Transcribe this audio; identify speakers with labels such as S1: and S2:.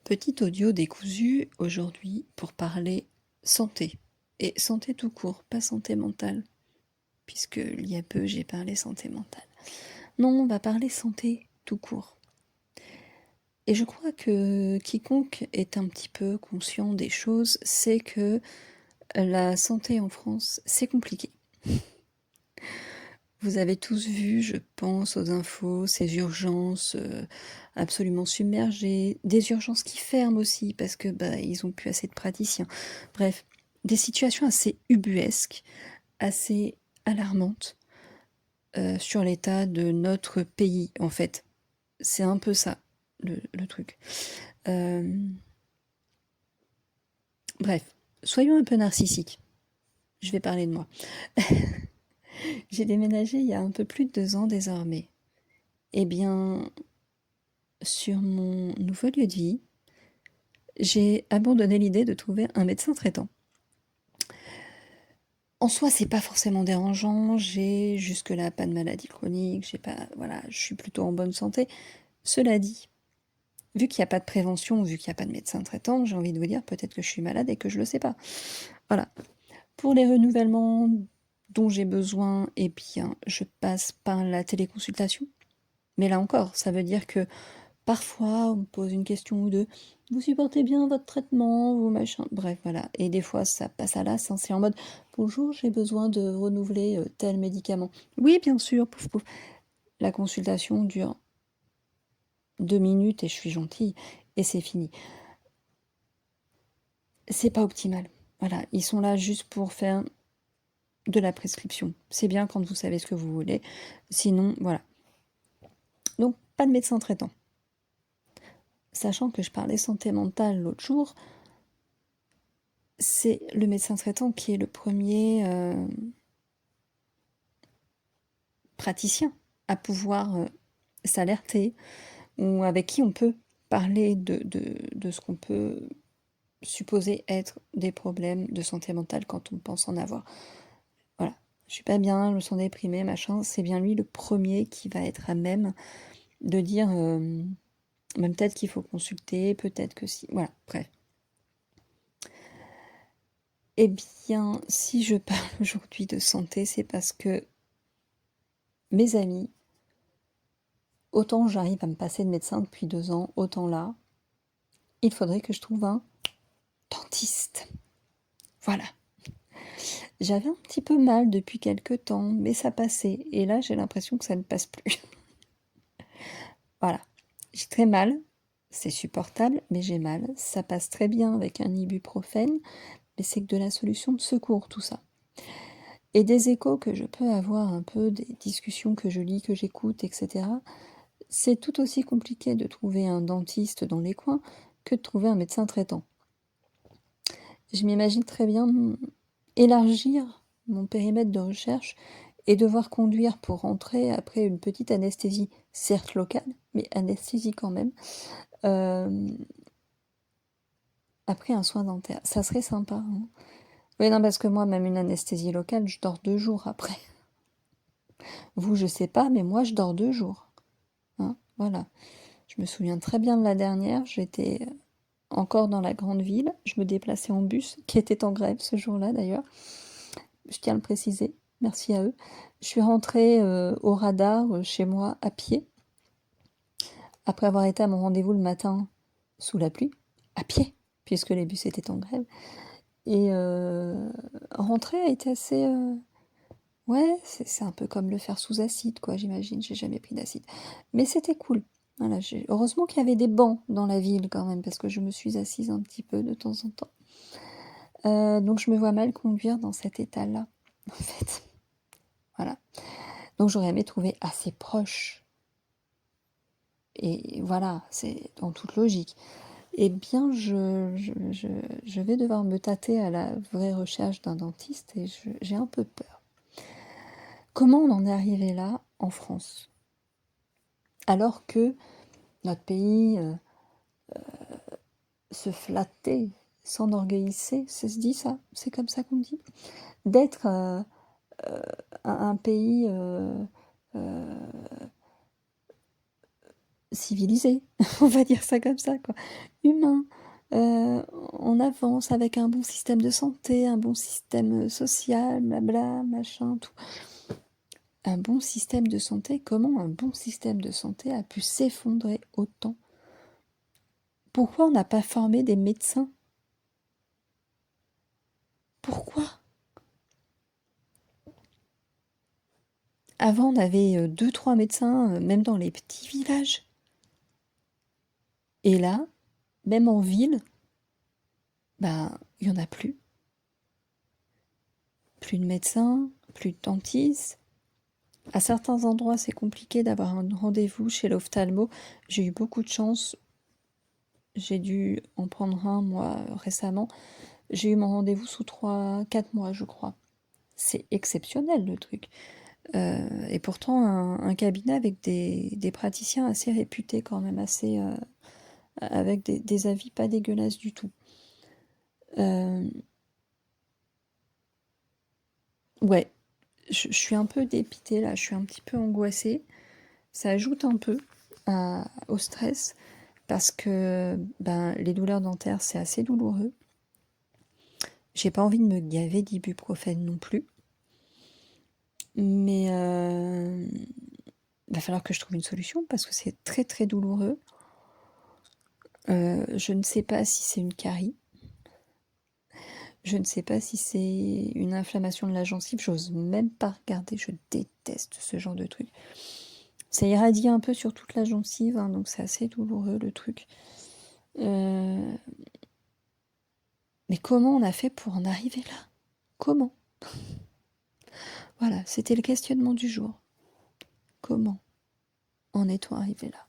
S1: Petit audio décousu aujourd'hui pour parler santé. Et santé tout court, pas santé mentale, puisque il y a peu j'ai parlé santé mentale. Non, on va parler santé tout court. Et je crois que quiconque est un petit peu conscient des choses sait que la santé en France, c'est compliqué. Vous avez tous vu, je pense, aux infos, ces urgences absolument submergées, des urgences qui ferment aussi parce que ils ont plus assez de praticiens. Bref, des situations assez ubuesques, assez alarmantes sur l'état de notre pays, en fait. C'est un peu ça, le truc. Bref, soyons un peu narcissiques. Je vais parler de moi. J'ai déménagé il y a un peu plus de 2 ans désormais. Eh bien, sur mon nouveau lieu de vie, j'ai abandonné l'idée de trouver un médecin traitant. En soi, c'est pas forcément dérangeant, j'ai jusque-là pas de maladie chronique, je suis plutôt en bonne santé. Cela dit, vu qu'il n'y a pas de prévention, vu qu'il n'y a pas de médecin traitant, j'ai envie de vous dire peut-être que je suis malade et que je le sais pas. Voilà. Pour les renouvellements dont j'ai besoin, eh bien, je passe par la téléconsultation. Mais là encore, ça veut dire que parfois, on me pose une question ou deux. Vous supportez bien votre traitement, vous machin. Bref, voilà. Et des fois, ça passe à l'as. C'est en mode bonjour, j'ai besoin de renouveler tel médicament. Oui, bien sûr, pouf pouf. La consultation dure 2 minutes et je suis gentille et c'est fini. C'est pas optimal. Voilà, ils sont là juste pour faire de la prescription. C'est bien quand vous savez ce que vous voulez. Sinon, voilà. Donc, pas de médecin traitant. Sachant que je parlais santé mentale l'autre jour, c'est le médecin traitant qui est le premier praticien à pouvoir s'alerter ou avec qui on peut parler de ce qu'on peut supposer être des problèmes de santé mentale quand on pense en avoir. Voilà, je suis pas bien, je me sens déprimée, machin, c'est bien lui le premier qui va être à même de dire même peut-être qu'il faut consulter, peut-être que si, voilà, bref. Eh bien, si je parle aujourd'hui de santé, c'est parce que mes amis, autant j'arrive à me passer de médecin depuis 2 ans, autant là, il faudrait que je trouve un dentiste. Voilà. J'avais un petit peu mal depuis quelques temps, mais ça passait. Et là, j'ai l'impression que ça ne passe plus. Voilà. J'ai très mal. C'est supportable, mais j'ai mal. Ça passe très bien avec un ibuprofène, mais c'est que de la solution de secours, tout ça. Et des échos que je peux avoir un peu, des discussions que je lis, que j'écoute, etc. C'est tout aussi compliqué de trouver un dentiste dans les coins que de trouver un médecin traitant. Je m'imagine très bien élargir mon périmètre de recherche et devoir conduire pour rentrer après une petite anesthésie, certes locale, mais anesthésie quand même, après un soin dentaire. Ça serait sympa, hein. Oui, non, parce que moi, même une anesthésie locale, je dors 2 jours après. Vous, je sais pas, mais moi, je dors 2 jours. Hein, voilà. Je me souviens très bien de la dernière, j'étais encore dans la grande ville, je me déplaçais en bus, qui était en grève ce jour-là d'ailleurs, je tiens à le préciser, merci à eux. Je suis rentrée au radar chez moi à pied, après avoir été à mon rendez-vous le matin sous la pluie, à pied, puisque les bus étaient en grève. Et rentrer a été assez... ouais, c'est un peu comme le faire sous acide, quoi, j'imagine, j'ai jamais pris d'acide. Mais c'était cool. Voilà, heureusement qu'il y avait des bancs dans la ville quand même, parce que je me suis assise un petit peu de temps en temps. Donc je me vois mal conduire dans cet état-là, en fait. Voilà. Donc j'aurais aimé trouver assez proche. Et voilà, c'est dans toute logique. Eh bien, je vais devoir me tâter à la vraie recherche d'un dentiste et j'ai un peu peur. Comment on en est arrivé là en France? Alors que notre pays se flattait, s'enorgueillissait, ça se dit ça? C'est comme ça qu'on dit? D'être un pays civilisé, on va dire ça comme ça, quoi. Humain. On avance avec un bon système de santé, un bon système social, blabla, machin, tout. Un bon système de santé, comment un bon système de santé a pu s'effondrer autant? Pourquoi on n'a pas formé des médecins? Pourquoi? Avant, on avait 2-3 médecins, même dans les petits villages. Et là, même en ville, ben, il n'y en a plus. Plus de médecins, plus de dentistes. À certains endroits, c'est compliqué d'avoir un rendez-vous chez l'ophtalmo. J'ai eu beaucoup de chance. J'ai dû en prendre un, moi, récemment. J'ai eu mon rendez-vous sous 3-4 mois, je crois. C'est exceptionnel, le truc. Et pourtant, un cabinet avec des praticiens assez réputés quand même, assez, avec des avis pas dégueulasses du tout. Ouais, je suis un peu dépitée là, je suis un petit peu angoissée. Ça ajoute un peu au stress parce que ben, les douleurs dentaires, c'est assez douloureux. J'ai pas envie de me gaver d'ibuprofène non plus. Mais va falloir que je trouve une solution parce que c'est très très douloureux. Je ne sais pas si c'est une carie. Je ne sais pas si c'est une inflammation de la gencive. J'ose même pas regarder. Je déteste ce genre de truc. Ça irradie un peu sur toute la gencive, hein, donc c'est assez douloureux le truc. Mais comment on a fait pour en arriver là? Comment? Voilà, c'était le questionnement du jour. Comment en est-on arrivé là?